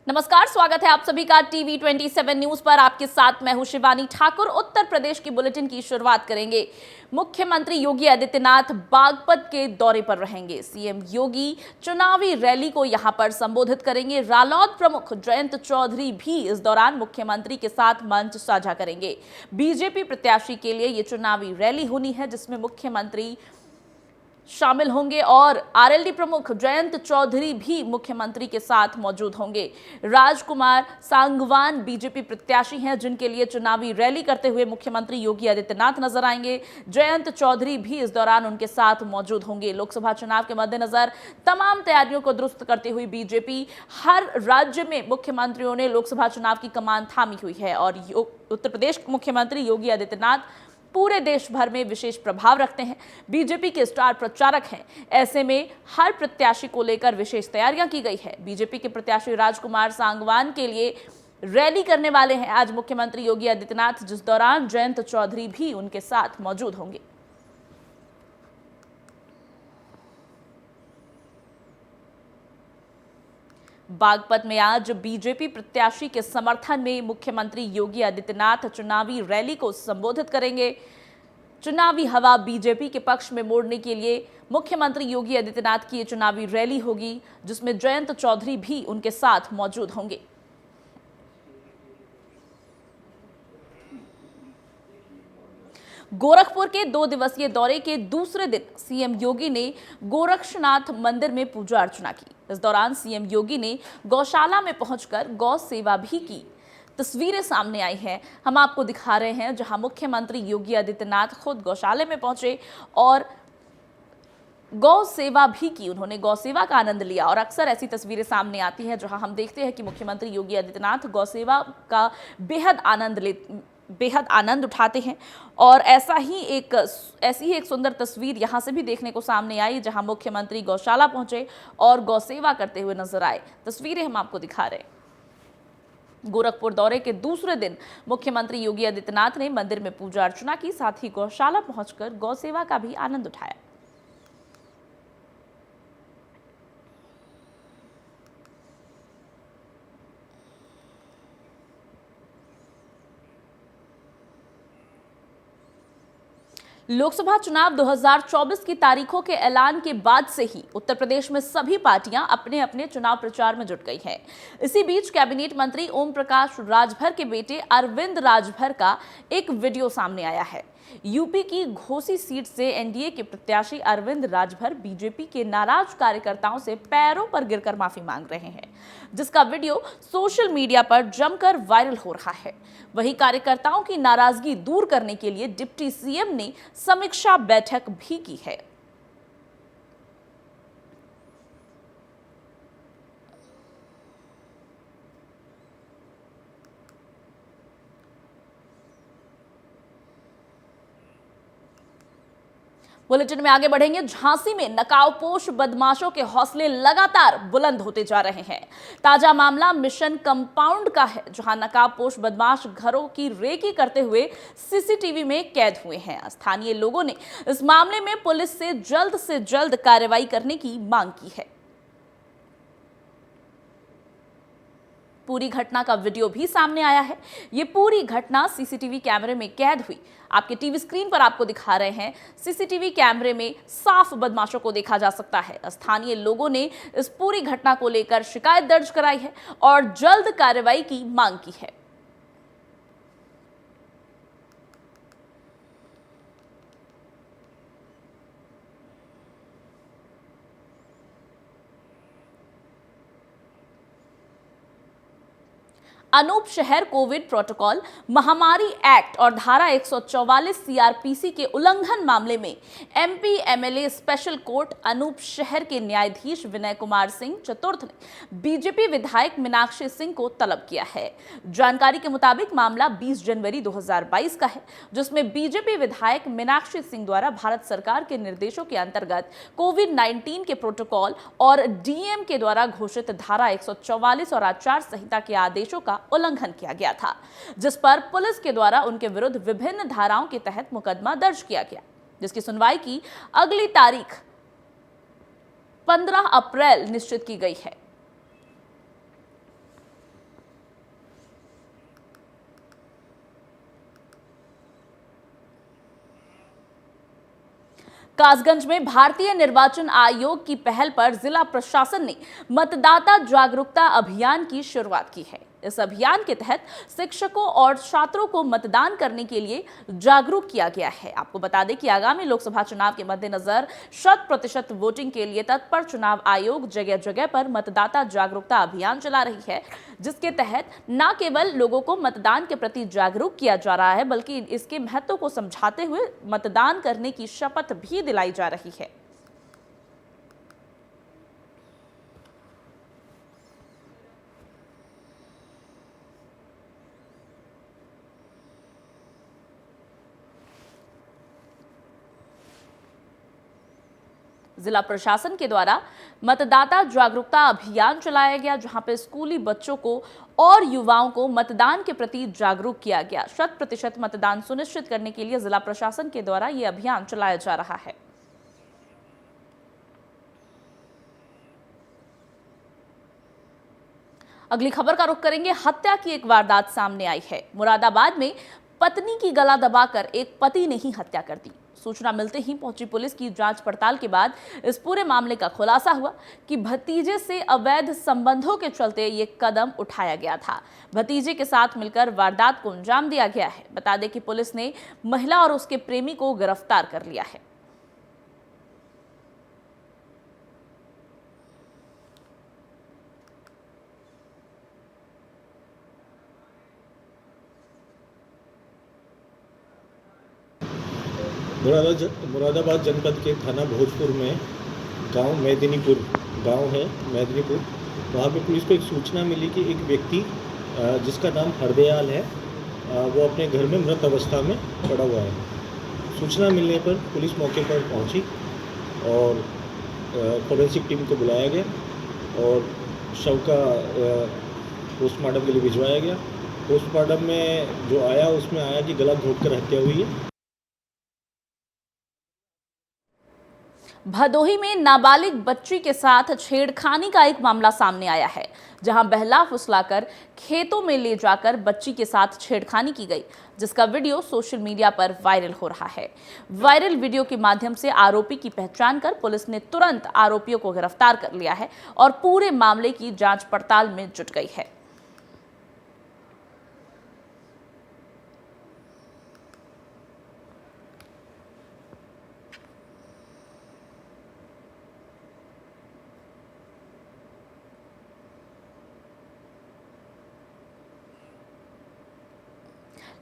नमस्कार, स्वागत है आप सभी का टीवी 27 न्यूज पर। आपके साथ मैं हूं शिवानी ठाकुर। उत्तर प्रदेश की बुलेटिन की शुरुआत करेंगे। मुख्यमंत्री योगी आदित्यनाथ बागपत के दौरे पर रहेंगे। सीएम योगी चुनावी रैली को यहां पर संबोधित करेंगे। रालोद प्रमुख जयंत चौधरी भी इस दौरान मुख्यमंत्री के साथ मंच साझा करेंगे। बीजेपी प्रत्याशी के लिए यह चुनावी रैली होनी है जिसमें मुख्यमंत्री शामिल होंगे और आरएलडी प्रमुख जयंत चौधरी भी मुख्यमंत्री के साथ मौजूद होंगे। राजकुमार सांगवान बीजेपी प्रत्याशी हैं जिनके लिए चुनावी रैली करते हुए मुख्यमंत्री योगी आदित्यनाथ नजर आएंगे। जयंत चौधरी भी इस दौरान उनके साथ मौजूद होंगे। लोकसभा चुनाव के मद्देनजर तमाम तैयारियों को दुरुस्त करती हुई बीजेपी हर राज्य में मुख्यमंत्रियों ने लोकसभा चुनाव की कमान थामी हुई है और उत्तर प्रदेश के मुख्यमंत्री योगी आदित्यनाथ पूरे देश भर में विशेष प्रभाव रखते हैं, बीजेपी के स्टार प्रचारक हैं। ऐसे में हर प्रत्याशी को लेकर विशेष तैयारियां की गई है। बीजेपी के प्रत्याशी राजकुमार सांगवान के लिए रैली करने वाले हैं आज मुख्यमंत्री योगी आदित्यनाथ, जिस दौरान जयंत चौधरी भी उनके साथ मौजूद होंगे। बागपत में आज बीजेपी प्रत्याशी के समर्थन में मुख्यमंत्री योगी आदित्यनाथ चुनावी रैली को संबोधित करेंगे। चुनावी हवा बीजेपी के पक्ष में मोड़ने के लिए मुख्यमंत्री योगी आदित्यनाथ की ये चुनावी रैली होगी जिसमें जयंत चौधरी भी उनके साथ मौजूद होंगे। गोरखपुर के 2 दिवसीय दौरे के दूसरे दिन सीएम योगी ने गोरक्षनाथ मंदिर में पूजा अर्चना की। इस दौरान सीएम योगी ने गौशाला में पहुंचकर गौ सेवा भी की। तस्वीरें सामने आई हैं, हम आपको दिखा रहे हैं, जहां मुख्यमंत्री योगी आदित्यनाथ खुद गौशाले में पहुंचे और गौ सेवा भी की। उन्होंने गौ सेवा का आनंद लिया और अक्सर ऐसी तस्वीरें सामने आती हैं जहां हम देखते हैं कि मुख्यमंत्री योगी आदित्यनाथ गौ सेवा का बेहद आनंद उठाते हैं। और ऐसी ही एक सुंदर तस्वीर यहां से भी देखने को सामने आई जहां मुख्यमंत्री गौशाला पहुंचे और गौ सेवा करते हुए नजर आए। तस्वीरें हम आपको दिखा रहे हैं। गोरखपुर दौरे के दूसरे दिन मुख्यमंत्री योगी आदित्यनाथ ने मंदिर में पूजा अर्चना की, साथ ही गौशाला पहुंचकर गौ सेवा का भी आनंद उठाया। लोकसभा चुनाव 2024 की तारीखों के ऐलान के बाद से ही उत्तर प्रदेश में सभी पार्टियां अपने अपने चुनाव प्रचार में जुट गई हैं। इसी बीच कैबिनेट मंत्री ओम प्रकाश राजभर के बेटे अरविंद राजभर का एक वीडियो सामने आया है। यूपी की घोसी सीट से एनडीए के प्रत्याशी अरविंद राजभर बीजेपी के नाराज कार्यकर्ताओं से पैरों पर गिरकर माफी मांग रहे हैं, जिसका वीडियो सोशल मीडिया पर जमकर वायरल हो रहा है। वहीं कार्यकर्ताओं की नाराजगी दूर करने के लिए डिप्टी सीएम ने समीक्षा बैठक भी की है। बुलेटिन में आगे बढ़ेंगे। झांसी में नकाबपोश बदमाशों के हौसले लगातार बुलंद होते जा रहे हैं। ताजा मामला मिशन कंपाउंड का है, जहां नकाबपोश बदमाश घरों की रेकी करते हुए सीसीटीवी में कैद हुए हैं। स्थानीय लोगों ने इस मामले में पुलिस से जल्द कार्रवाई करने की मांग की है। पूरी घटना का वीडियो भी सामने आया है। ये पूरी घटना सीसीटीवी कैमरे में कैद हुई। आपके टीवी स्क्रीन पर आपको दिखा रहे हैं। सीसीटीवी कैमरे में साफ बदमाशों को देखा जा सकता है। स्थानीय लोगों ने इस पूरी घटना को लेकर शिकायत दर्ज कराई है और जल्द कार्रवाई की मांग की है। अनूप शहर कोविड प्रोटोकॉल, महामारी एक्ट और धारा 144 सीआरपीसी के उल्लंघन मामले में MP MLA special court Anupshahr के न्यायाधीश विनय कुमार सिंह चतुर्थ ने बीजेपी विधायक मीनाक्षी सिंह को तलब किया है। जानकारी के मुताबिक मामला 20 जनवरी 2022 का है, जिसमें बीजेपी विधायक मीनाक्षी सिंह द्वारा भारत सरकार के निर्देशों के अंतर्गत कोविड-19 के प्रोटोकॉल और डीएम के द्वारा घोषित धारा 144 और आचार संहिता के आदेशों का उल्लंघन किया गया था, जिस पर पुलिस के द्वारा उनके विरुद्ध विभिन्न धाराओं के तहत मुकदमा दर्ज किया गया, जिसकी सुनवाई की अगली तारीख 15 अप्रैल निश्चित की गई है। कासगंज में भारतीय निर्वाचन आयोग की पहल पर जिला प्रशासन ने मतदाता जागरूकता अभियान की शुरुआत की है। इस अभियान के तहत शिक्षकों और छात्रों को मतदान करने के लिए जागरूक किया गया है। आपको बता दें कि आगामी लोकसभा चुनाव के मद्देनजर 100% वोटिंग के लिए तत्पर चुनाव आयोग जगह जगह पर मतदाता जागरूकता अभियान चला रही है, जिसके तहत न केवल लोगों को मतदान के प्रति जागरूक किया जा रहा है, बल्कि इसके महत्व को समझाते हुए मतदान करने की शपथ भी दिलाई जा रही है। जिला प्रशासन के द्वारा मतदाता जागरूकता अभियान चलाया गया, जहां पर स्कूली बच्चों को और युवाओं को मतदान के प्रति जागरूक किया गया। 100% मतदान सुनिश्चित करने के लिए जिला प्रशासन के द्वारा यह अभियान चलाया जा रहा है। अगली खबर का रुख करेंगे। हत्या की एक वारदात सामने आई है। मुरादाबाद में पत्नी की गला दबाकर एक पति ने ही हत्या कर दी। सूचना मिलते ही पहुंची पुलिस की जांच पड़ताल के बाद इस पूरे मामले का खुलासा हुआ कि भतीजे से अवैध संबंधों के चलते ये कदम उठाया गया था। भतीजे के साथ मिलकर वारदात को अंजाम दिया गया है। बता दें कि पुलिस ने महिला और उसके प्रेमी को गिरफ्तार कर लिया है। मुरादाबाद जनपद के थाना भोजपुर में गांव मेदिनीपुर गांव है मेदिनीपुर। वहाँ पे पुलिस को एक सूचना मिली कि एक व्यक्ति जिसका नाम हरदयाल है वो अपने घर में मृत अवस्था में पड़ा हुआ है। सूचना मिलने पर पुलिस मौके पर पहुंची और फोरेंसिक टीम को बुलाया गया और शव का पोस्टमार्टम के लिए भिजवाया गया। पोस्टमार्टम में जो आया उसमें आया कि गला घोंटकर हत्या हुई है। भदोही में नाबालिग बच्ची के साथ छेड़खानी का एक मामला सामने आया है, जहां बहला फुसलाकर खेतों में ले जाकर बच्ची के साथ छेड़खानी की गई, जिसका वीडियो सोशल मीडिया पर वायरल हो रहा है। वायरल वीडियो के माध्यम से आरोपी की पहचान कर पुलिस ने तुरंत आरोपियों को गिरफ्तार कर लिया है और पूरे मामले की जांच पड़ताल में जुट गई है।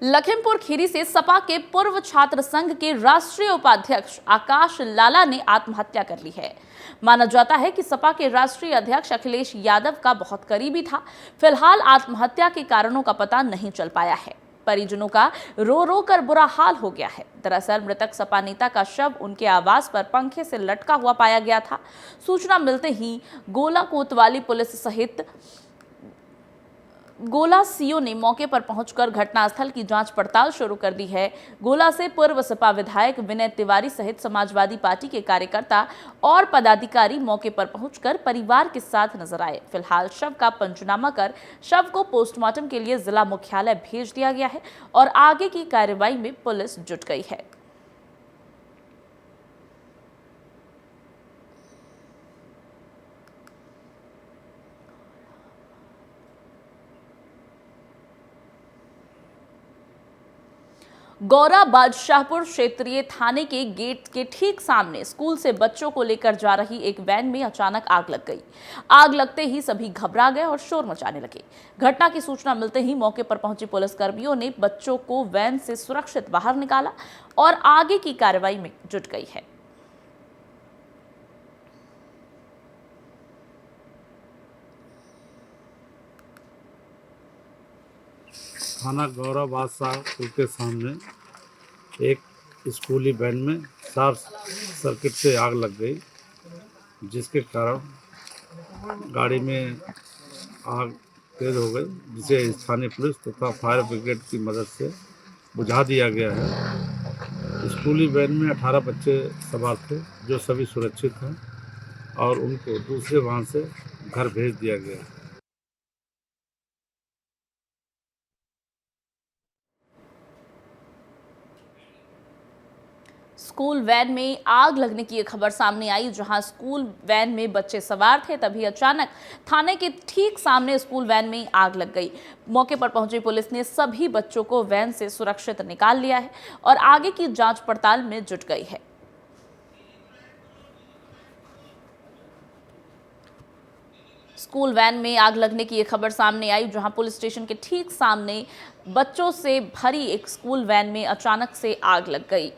लखीमपुर खीरी से सपा के पूर्व छात्र संघ के राष्ट्रीय उपाध्यक्ष आकाश लाला ने आत्महत्या कर ली है। माना जाता है कि सपा के राष्ट्रीय अध्यक्ष अखिलेश यादव का बहुत करीबी था। फिलहाल आत्महत्या के कारणों का पता नहीं चल पाया है। परिजनों का रो रो कर बुरा हाल हो गया है। दरअसल मृतक सपा नेता का शव उनके आवास पर पंखे से लटका हुआ पाया गया था। सूचना मिलते ही गोला कोतवाली पुलिस सहित गोला सीओ ने मौके पर पहुंचकर घटनास्थल की जांच पड़ताल शुरू कर दी है। गोला से पूर्व सपा विधायक विनय तिवारी सहित समाजवादी पार्टी के कार्यकर्ता और पदाधिकारी मौके पर पहुंचकर परिवार के साथ नजर आए। फिलहाल शव का पंचनामा कर शव को पोस्टमार्टम के लिए जिला मुख्यालय भेज दिया गया है और आगे की कार्रवाई में पुलिस जुट गई है। गौरा बादशाहपुर क्षेत्रीय थाने के गेट के ठीक सामने स्कूल से बच्चों को लेकर जा रही एक वैन में अचानक आग लग गई। आग लगते ही सभी घबरा गए और शोर मचाने लगे। घटना की सूचना मिलते ही मौके पर पहुंचे पुलिसकर्मियों ने बच्चों को वैन से सुरक्षित बाहर निकाला और आगे की कार्रवाई में जुट गई है। थाना गौरा बादशाहपुर के सामने एक स्कूली वैन में शॉर्ट सर्किट से आग लग गई, जिसके कारण गाड़ी में आग तेज हो गई, जिसे स्थानीय पुलिस तथा फायर ब्रिगेड की मदद से बुझा दिया गया है। स्कूली वैन में 18 बच्चे सवार थे, जो सभी सुरक्षित हैं और उनको दूसरे वाहन से घर भेज दिया गया है। स्कूल वैन में आग लगने की एक खबर सामने आई, जहां स्कूल वैन में बच्चे सवार थे, तभी अचानक थाने के ठीक सामने स्कूल वैन में आग लग गई। मौके पर पहुंची पुलिस ने सभी बच्चों को वैन से सुरक्षित निकाल लिया है और आगे की जांच पड़ताल में जुट गई है। स्कूल वैन में आग लगने की एक खबर सामने आई, जहां पुलिस स्टेशन के ठीक सामने बच्चों से भरी एक स्कूल वैन में अचानक से आग लग गई।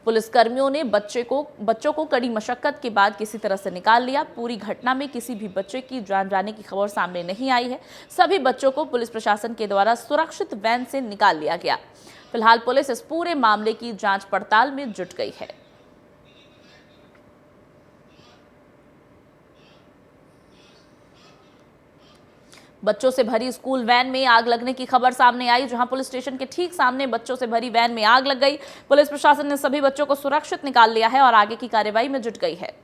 पुलिसकर्मियों ने बच्चों को कड़ी मशक्कत के बाद किसी तरह से निकाल लिया। पूरी घटना में किसी भी बच्चे की जान जाने की खबर सामने नहीं आई है। सभी बच्चों को पुलिस प्रशासन के द्वारा सुरक्षित वैन से निकाल लिया गया। फिलहाल पुलिस इस पूरे मामले की जांच पड़ताल में जुट गई है। बच्चों से भरी स्कूल वैन में आग लगने की खबर सामने आई, जहां पुलिस स्टेशन के ठीक सामने बच्चों से भरी वैन में आग लग गई। पुलिस प्रशासन ने सभी बच्चों को सुरक्षित निकाल लिया है और आगे की कार्रवाई में जुट गई है।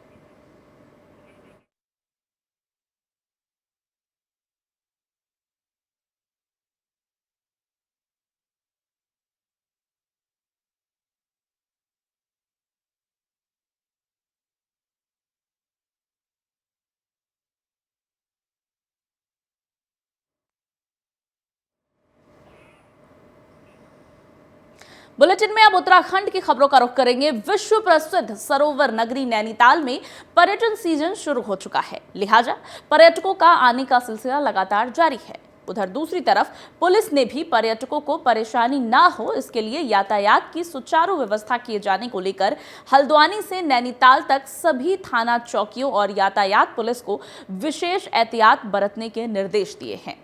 बुलेटिन में अब उत्तराखंड की खबरों का रुख करेंगे। विश्व प्रसिद्ध सरोवर नगरी नैनीताल में पर्यटन सीजन शुरू हो चुका है, लिहाजा पर्यटकों का आने का सिलसिला लगातार जारी है। उधर दूसरी तरफ पुलिस ने भी पर्यटकों को परेशानी ना हो, इसके लिए यातायात की सुचारू व्यवस्था किए जाने को लेकर हल्द्वानी से नैनीताल तक सभी थाना चौकियों और यातायात पुलिस को विशेष एहतियात बरतने के निर्देश दिए हैं।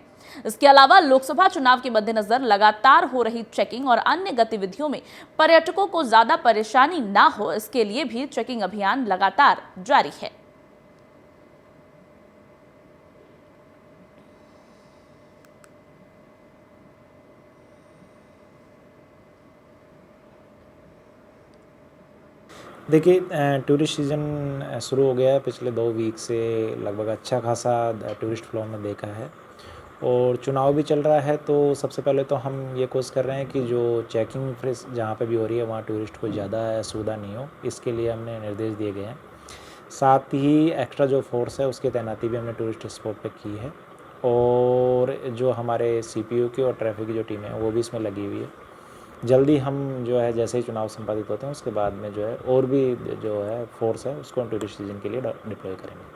इसके अलावा लोकसभा चुनाव के मद्देनजर लगातार हो रही चेकिंग और अन्य गतिविधियों में पर्यटकों को ज्यादा परेशानी ना हो, इसके लिए भी चेकिंग अभियान लगातार जारी है। देखिए, टूरिस्ट सीज़न शुरू हो गया है। पिछले 2 वीक से लगभग अच्छा खासा टूरिस्ट फ्लो में देखा है और चुनाव भी चल रहा है, तो सबसे पहले तो हम ये कोशिश कर रहे हैं कि जो चेकिंग फ्रेस जहाँ पे भी हो रही है वहाँ टूरिस्ट को ज़्यादा असुविधा नहीं हो, इसके लिए हमने निर्देश दिए गए हैं। साथ ही एक्स्ट्रा जो फोर्स है उसकी तैनाती भी हमने टूरिस्ट स्पॉट पे की है और जो हमारे सीपीओ की और ट्रैफिक की जो टीम है वो भी इसमें लगी हुई है। जल्दी हम जो है जैसे ही चुनाव संपादित होते हैं उसके बाद में जो है और भी जो है फोर्स है उसको हम टूरिस्ट सीजन के लिए डिप्लॉय करेंगे।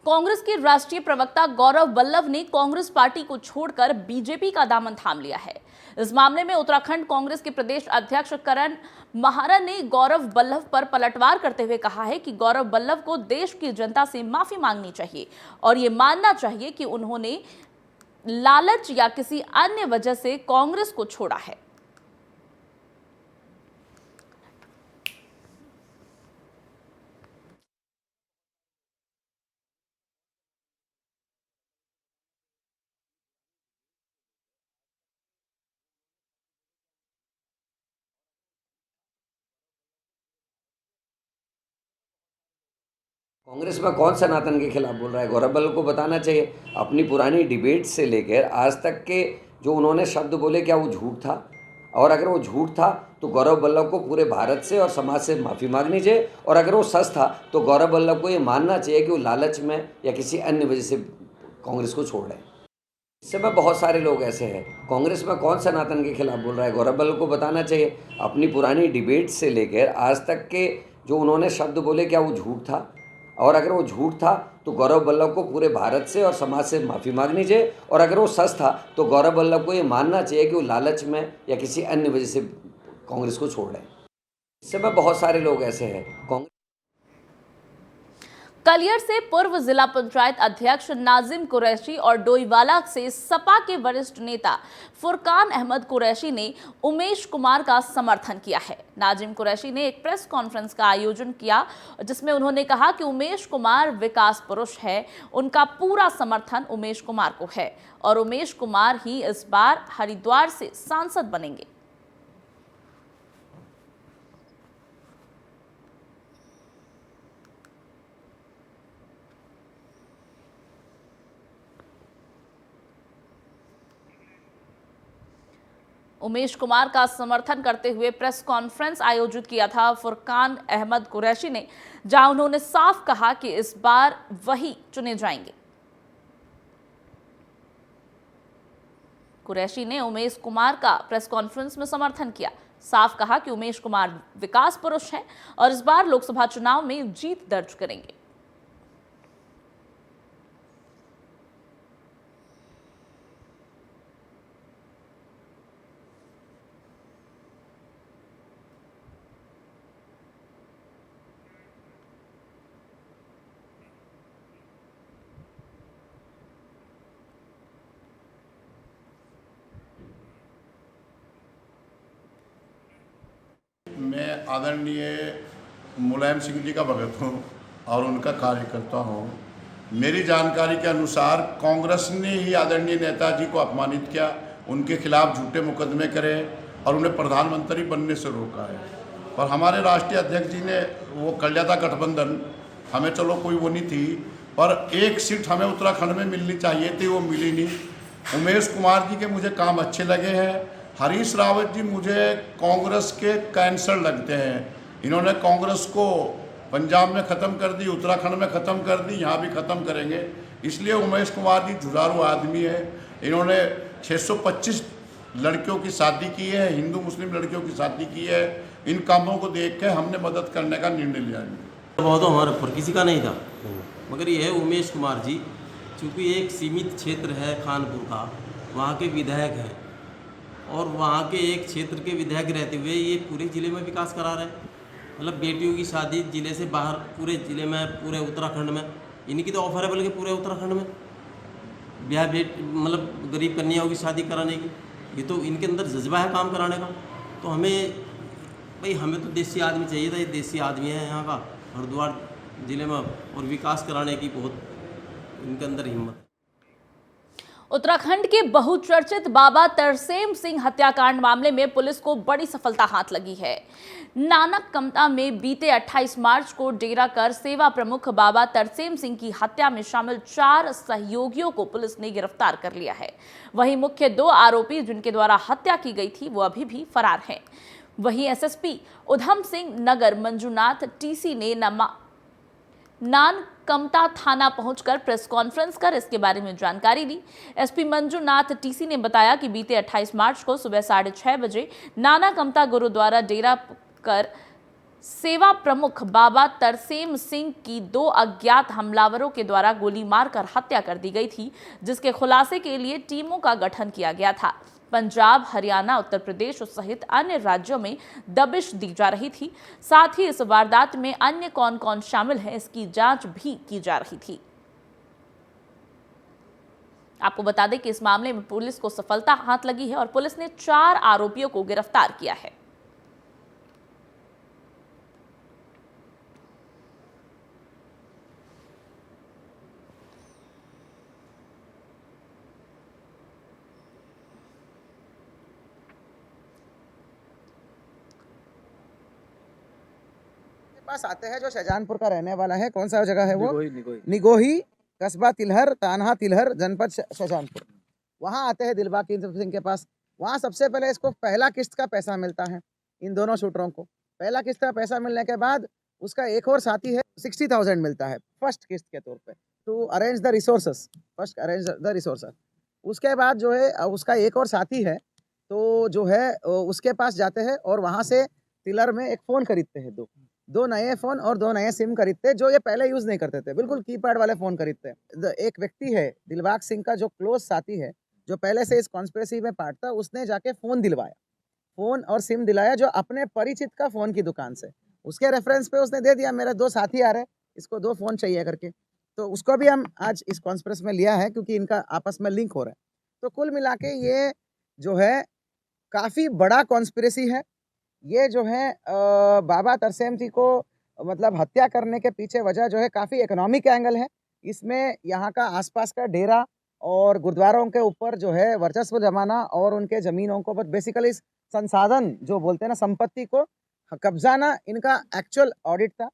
कांग्रेस के राष्ट्रीय प्रवक्ता गौरव वल्लभ ने कांग्रेस पार्टी को छोड़कर बीजेपी का दामन थाम लिया है। इस मामले में उत्तराखंड कांग्रेस के प्रदेश अध्यक्ष करण महारा ने गौरव वल्लभ पर पलटवार करते हुए कहा है कि गौरव वल्लभ को देश की जनता से माफी मांगनी चाहिए और ये मानना चाहिए कि उन्होंने लालच या किसी अन्य वजह से कांग्रेस को छोड़ा है। कांग्रेस में कौन सनातन के खिलाफ बोल रहा है? गौरव वल्लभ को बताना चाहिए। अपनी पुरानी डिबेट से लेकर आज तक के जो उन्होंने शब्द बोले, क्या वो झूठ था? और अगर वो झूठ था तो गौरव वल्लभ को पूरे भारत से और समाज से माफ़ी मांगनी चाहिए, और अगर वो सच था तो गौरव वल्लभ को ये मानना चाहिए कि वो लालच में या किसी अन्य वजह से कांग्रेस को छोड़ रहे हैं। इस समय बहुत सारे लोग ऐसे हैं। कांग्रेस में कौन सनातन के खिलाफ बोल रहा है? गौरव वल्लभ को बताना चाहिए। अपनी पुरानी डिबेट से लेकर आज तक के जो उन्होंने शब्द बोले, क्या वो झूठ था? और अगर वो झूठ था तो गौरव वल्लभ को पूरे भारत से और समाज से माफ़ी मांगनी चाहिए, और अगर वो सच था तो गौरव वल्लभ को ये मानना चाहिए कि वो लालच में या किसी अन्य वजह से कांग्रेस को छोड़ रहे हैं। इस समय बहुत सारे लोग ऐसे हैं। कलियर से पूर्व जिला पंचायत अध्यक्ष नाजिम कुरैशी और डोईवाला से सपा के वरिष्ठ नेता फुरकान अहमद कुरैशी ने उमेश कुमार का समर्थन किया है। नाजिम कुरैशी ने एक प्रेस कॉन्फ्रेंस का आयोजन किया, जिसमें उन्होंने कहा कि उमेश कुमार विकास पुरुष है, उनका पूरा समर्थन उमेश कुमार को है और उमेश कुमार ही इस बार हरिद्वार से सांसद बनेंगे। उमेश कुमार का समर्थन करते हुए प्रेस कॉन्फ्रेंस आयोजित किया था फुरकान अहमद कुरैशी ने, जहां उन्होंने साफ कहा कि इस बार वही चुने जाएंगे। कुरैशी ने उमेश कुमार का प्रेस कॉन्फ्रेंस में समर्थन किया, साफ कहा कि उमेश कुमार विकास पुरुष हैं और इस बार लोकसभा चुनाव में जीत दर्ज करेंगे। मैं आदरणीय मुलायम सिंह जी का भगत हूँ और उनका कार्यकर्ता हूँ। मेरी जानकारी के अनुसार कांग्रेस ने ही आदरणीय नेताजी को अपमानित किया, उनके खिलाफ झूठे मुकदमे करे और उन्हें प्रधानमंत्री बनने से रोका है। पर हमारे राष्ट्रीय अध्यक्ष जी ने वो कर लिया था गठबंधन, हमें चलो कोई वो नहीं थी, पर एक सीट हमें उत्तराखंड में मिलनी चाहिए थी, वो मिली नहीं। उमेश कुमार जी के मुझे काम अच्छे लगे हैं। हरीश रावत जी मुझे कांग्रेस के कैंसर लगते हैं। इन्होंने कांग्रेस को पंजाब में ख़त्म कर दी, उत्तराखंड में ख़त्म कर दी, यहाँ भी ख़त्म करेंगे। इसलिए उमेश कुमार जी जुझारू आदमी है। इन्होंने 625 लड़कियों की शादी की है, हिंदू मुस्लिम लड़कियों की शादी की है। इन कामों को देख के हमने मदद करने का निर्णय लिया है। बहुत हमारे ऊपर किसी का नहीं था, मगर ये है उमेश कुमार जी, चूँकि एक सीमित क्षेत्र है खानपुर का, वहाँ के विधायक हैं और वहाँ के एक क्षेत्र के विधायक रहते हुए ये पूरे ज़िले में विकास करा रहे हैं। मतलब बेटियों की शादी ज़िले से बाहर पूरे ज़िले में, पूरे उत्तराखंड में, इनकी तो ऑफर है बल्कि पूरे उत्तराखंड में ब्याह मतलब गरीब कन्याओं की शादी कराने की। ये तो इनके अंदर जज्बा है काम कराने का। तो हमें तो देसी आदमी चाहिए था, ये देसी आदमी है यहाँ का हरिद्वार ज़िले में, और विकास कराने की बहुत इनके अंदर हिम्मत है। उत्तराखंड के बहुचर्चित बाबा तरसेम सिंह हत्याकांड मामले में पुलिस को बड़ी सफलता हाथ लगी है। नानक कमता में बीते 28 मार्च को डेरा कर सेवा प्रमुख बाबा तरसेम सिंह की हत्या में शामिल 4 सहयोगियों को पुलिस ने गिरफ्तार कर लिया है। वहीं मुख्य 2 आरोपी जिनके द्वारा हत्या की गई थी वो अभी भी फरार हैं। वहीं एसएसपी उधम सिंह नगर मंजुनाथ टीसी ने नान कमता थाना पहुंचकर प्रेस कॉन्फ्रेंस कर इसके बारे में जानकारी दी। एसपी मंजुनाथ टीसी ने बताया कि बीते 28 मार्च को सुबह 6:30 बजे नाना कमता गुरुद्वारा डेरा कर सेवा प्रमुख बाबा तरसेम सिंह की 2 अज्ञात हमलावरों के द्वारा गोली मारकर हत्या कर दी गई थी, जिसके खुलासे के लिए टीमों का गठन किया गया था। पंजाब, हरियाणा, उत्तर प्रदेश सहित अन्य राज्यों में दबिश दी जा रही थी। साथ ही इस वारदात में अन्य कौन कौन शामिल है इसकी जांच भी की जा रही थी। आपको बता दें कि इस मामले में पुलिस को सफलता हाथ लगी है और पुलिस ने 4 आरोपियों को गिरफ्तार किया है। पास आते हैं जो शाहजहानपुर का रहने वाला है। कौन सा जगह है वो? निगोही, कस्बा तिलहर, तानहा तिलहर, जनपद शाहजहानपुर। वहाँ आते हैं दिलबाग सिंह के पास। वहाँ सबसे पहले इसको पहला किस्त का पैसा मिलता है, इन दोनों शूटरों को। पहला किस्त का पैसा मिलने के बाद उसका एक और साथी है, 60,000 मिलता है फर्स्ट किस्त के तौर पे, to arrange the resources. First arrange the resources. उसके बाद जो है उसका एक और साथी है, तो जो है उसके पास जाते हैं और वहाँ से तिलर में एक फ़ोन खरीदते हैं, दो नए फ़ोन और 2 नए सिम खरीदते, जो ये पहले यूज़ नहीं करते थे, बिल्कुल कीपैड वाले फ़ोन खरीदते। एक व्यक्ति है दिलबाग सिंह का जो क्लोज साथी है, जो पहले से इस कॉन्स्पिरेसी में पार्ट था, उसने जाके फ़ोन दिलवाया, फ़ोन और सिम दिलाया, जो अपने परिचित का फ़ोन की दुकान से। उसके रेफरेंस पे उसने दे दिया, मेरे 2 साथी आ रहे, इसको 2 फ़ोन चाहिए करके। तो उसको भी हम आज इस कॉन्स्पिरेसी में लिया है, क्योंकि इनका आपस में लिंक हो रहा है। तो कुल मिला के ये जो है काफ़ी बड़ा कॉन्स्पिरेसी है। ये जो है बाबा तरसेम जी को मतलब हत्या करने के पीछे वजह जो है काफ़ी इकोनॉमिक एंगल है। इसमें यहाँ का आसपास का डेरा और गुरुद्वारों के ऊपर जो है वर्चस्व जमाना और उनके ज़मीनों को बेसिकली संसाधन जो बोलते हैं ना, संपत्ति को कब्जाना, इनका एक्चुअल ऑडिट था।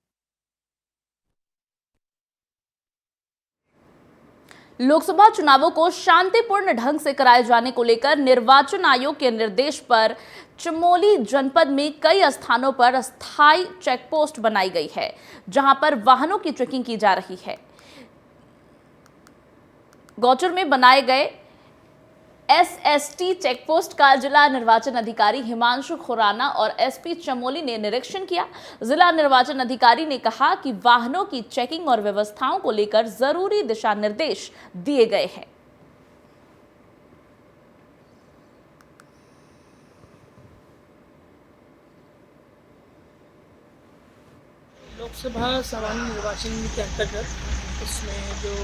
लोकसभा चुनावों को शांतिपूर्ण ढंग से कराए जाने को लेकर निर्वाचन आयोग के निर्देश पर चमोली जनपद में कई स्थानों पर अस्थायी चेकपोस्ट बनाई गई है, जहां पर वाहनों की चेकिंग की जा रही है। गौचर में बनाए गए एसएसटी चेकपोस्ट का जिला निर्वाचन अधिकारी हिमांशु खुराना और एसपी चमोली ने निरीक्षण किया। जिला निर्वाचन अधिकारी ने कहा कि वाहनों की चेकिंग और व्यवस्थाओं को लेकर जरूरी दिशा निर्देश दिए गए हैं। लोकसभा सामान्य निर्वाचन के अंतर्गत इसमें जो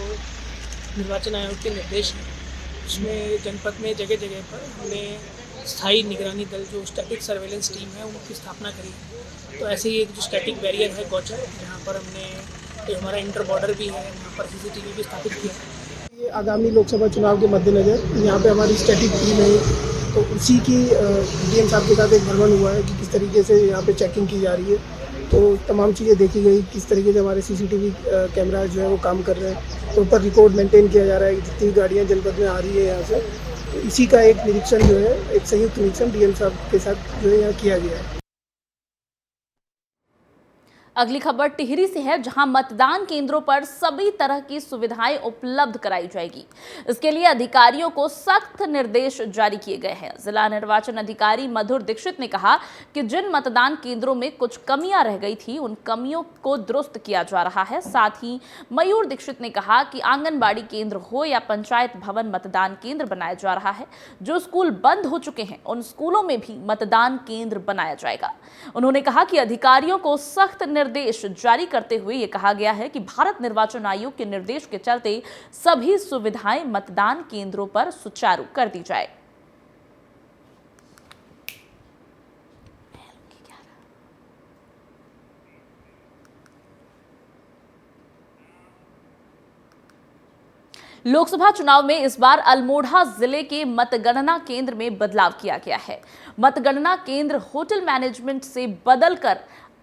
निर्वाचन आयोग के निर्देश हैं उसमें जनपद में जगह जगह पर हमने स्थायी निगरानी दल जो स्टैटिक सर्वेलेंस टीम है उनकी स्थापना करी है। तो ऐसे ही एक जो स्टैटिक बैरियर है गौचर, यहाँ पर हमने हमारा इंटर बॉर्डर भी है, यहाँ पर CCTV भी स्थापित किया है। ये आगामी लोकसभा चुनाव के मद्देनज़र यहाँ पे हमारी स्टैटिक टीम है, तो उसी की डीएम साहब के साथ एक भ्रमण हुआ है कि किस तरीके से यहाँ पे चेकिंग की जा रही है। तो तमाम चीज़ें देखी गई, किस तरीके से हमारे CCTV कैमराज जो है वो काम कर रहे हैं, तो ऊपर रिकॉर्ड मेंटेन किया जा रहा है कि जितनी गाड़ियाँ जनपद में आ रही है यहाँ से, तो इसी का एक निरीक्षण जो है, एक संयुक्त निरीक्षण डीएम साहब के साथ जो है यहाँ किया गया है। अगली खबर टिहरी से है, जहां मतदान केंद्रों पर सभी तरह की सुविधाएं उपलब्ध कराई जाएगी। इसके लिए अधिकारियों को सख्त निर्देश जारी किए गए हैं। जिला निर्वाचन अधिकारी मधुर दीक्षित ने कहा कि जिन मतदान केंद्रों में कुछ कमियां रह गई थी उन कमियों को दुरुस्त किया जा रहा है। साथ ही मयूर दीक्षित ने कहा कि आंगनबाड़ी केंद्र हो या पंचायत भवन मतदान केंद्र बनाया जा रहा है। जो स्कूल बंद हो चुके हैं उन स्कूलों में भी मतदान केंद्र बनाया जाएगा। उन्होंने कहा कि अधिकारियों को सख्त निर्देश जारी करते हुए यह कहा गया है कि भारत निर्वाचन आयोग के निर्देश के चलते सभी सुविधाएं मतदान केंद्रों पर सुचारू कर दी जाए। लोकसभा चुनाव में इस बार अल्मोड़ा जिले के मतगणना केंद्र में बदलाव किया गया है। मतगणना केंद्र होटल मैनेजमेंट से बदलकर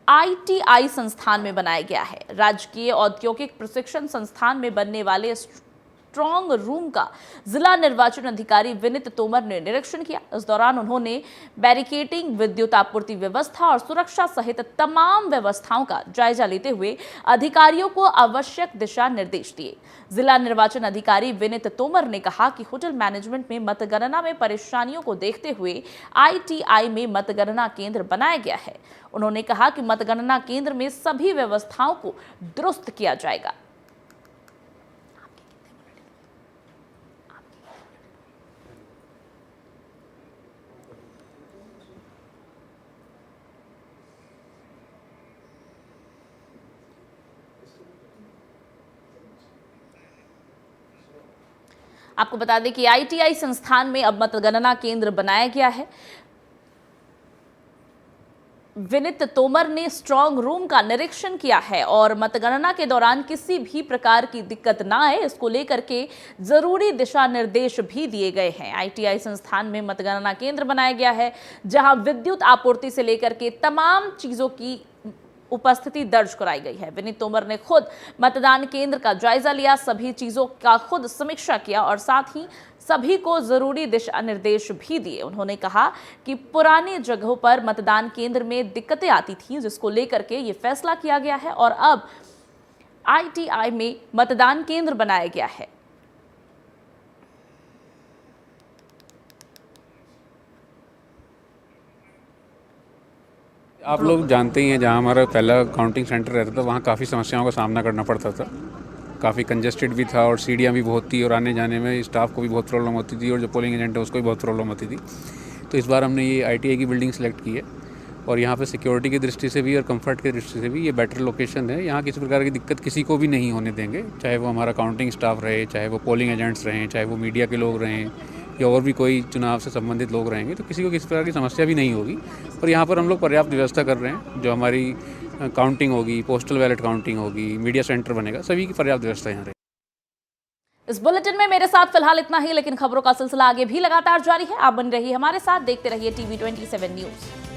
ITI संस्थान में बनाया गया है। राजकीय औद्योगिक प्रशिक्षण संस्थान में बनने वाले स्ट्रॉन्ग रूम का जिला निर्वाचन अधिकारी विनीत तोमर ने निरीक्षण किया। इस दौरान उन्होंने बैरिकेडिंग, विद्युत आपूर्ति व्यवस्था और सुरक्षा सहित तमाम व्यवस्थाओं का जायजा लेते हुए अधिकारियों को आवश्यक दिशा निर्देश दिए। जिला निर्वाचन अधिकारी विनीत तोमर ने कहा कि होटल मैनेजमेंट में मतगणना में परेशानियों को देखते हुए ITI में मतगणना केंद्र बनाया गया है। उन्होंने कहा कि मतगणना केंद्र में सभी व्यवस्थाओं को दुरुस्त किया जाएगा। आपको बता दें कि ITI संस्थान में अब मतगणना केंद्र बनाया गया है। विनीत तोमर ने स्ट्रॉन्ग रूम का निरीक्षण किया है और मतगणना के दौरान किसी भी प्रकार की दिक्कत ना आए इसको लेकर के जरूरी दिशा निर्देश भी दिए गए हैं। ITI संस्थान में मतगणना केंद्र बनाया गया है, जहां विद्युत आपूर्ति से लेकर के तमाम चीजों की उपस्थिति दर्ज कराई गई है। विनीत तोमर ने खुद मतदान केंद्र का जायजा लिया, सभी चीजों का खुद समीक्षा किया और साथ ही सभी को जरूरी दिशा निर्देश भी दिए। उन्होंने कहा कि पुरानी जगहों पर मतदान केंद्र में दिक्कतें आती थी, जिसको लेकर के ये फैसला किया गया है और अब ITI में मतदान केंद्र बनाया गया है। आप लोग जानते ही हैं, जहाँ हमारा पहला काउंटिंग सेंटर रहता था वहाँ काफ़ी समस्याओं का सामना करना पड़ता था। काफ़ी कंजेस्टेड भी था और सीढ़ियाँ भी बहुत थी और आने जाने में स्टाफ को भी बहुत प्रॉब्लम होती थी और जो पोलिंग एजेंट है उसको भी बहुत प्रॉब्लम होती थी। तो इस बार हमने ये ITI की बिल्डिंग सेलेक्ट की है और यहाँ पे सिक्योरिटी की दृष्टि से भी और कंफर्ट की दृष्टि से भी ये बेटर लोकेशन है। यहाँ किसी प्रकार की दिक्कत किसी को भी नहीं होने देंगे, चाहे वो हमारा काउंटिंग स्टाफ रहे, चाहे वो पोलिंग एजेंट्स रहें, चाहे वो मीडिया के लोग रहें या और भी कोई चुनाव से संबंधित लोग रहेंगे, तो किसी को किसी प्रकार की समस्या भी नहीं होगी। और यहाँ पर हम लोग पर्याप्त व्यवस्था कर रहे हैं। जो हमारी काउंटिंग होगी, पोस्टल बैलेट काउंटिंग होगी, मीडिया सेंटर बनेगा, सभी की पर्याप्त व्यवस्था यहाँ रहेगी। इस बुलेटिन में मेरे साथ फिलहाल इतना ही, लेकिन खबरों का सिलसिला आगे भी लगातार जारी है। आप बन रहिए हमारे साथ, देखते रहिए TV 27 न्यूज़।